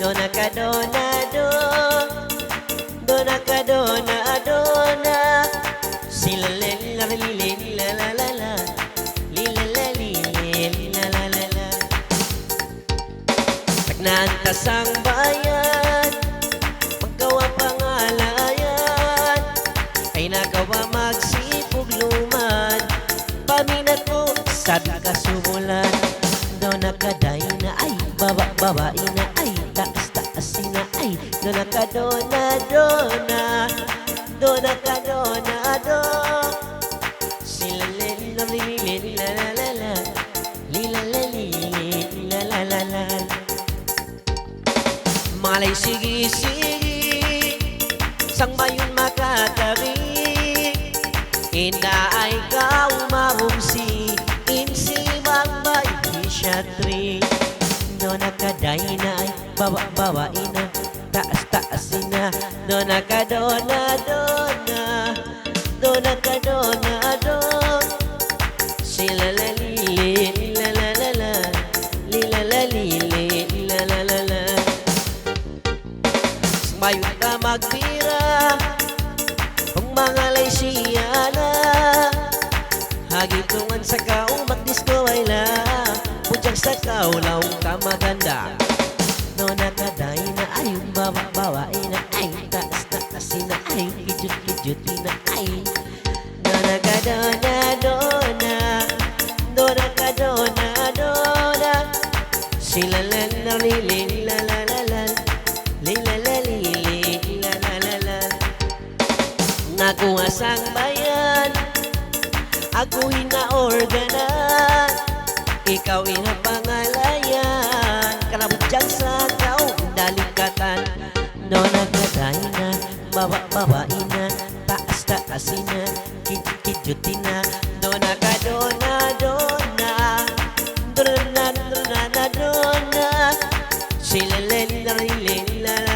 Dona ka dona do, dona ka dona dona. Sila la la la la la la, lila la lila la la la. Nagnaantas ang bayan, paggawa pangalayan, ay nagawa magsipog luman. Paminat mo, sabi ka sumulan. Dona ka day na ay, babae na ay, taas na ay. Dona ka dona dona, dona ka dona do. Sila la la la la la, lila la lila la la la. Malay sige-sige, sang mayon makatabi. Inaay ka umahumsi, insi magbay hisyatri. Dona ka day na ay, babae na, taas na. Dona ka dona dona, dona ka dona do. Sila la lili la la la la, lila la lili la la la la. Mayon ka magbira, ang mga laysiyana, hagitungan sa kaumat disco ay la, pudyang sa kaulaw ka maganda. Dona ka day na ay, babae na ay, taas na ay, kijut na ay. Dona ka dona dona, dona ka dona dona. Sila la la lili la la la la, lila la lili la la la la. Nakuha sang bayan, ako ina-organa, ikaw ina-pangalayan, kalabudyang sa kaundalikatan. Dona ka day na, babae na, taas na, kijutin na. Dona ka dona dona, dona dona dona. Sila la la la la.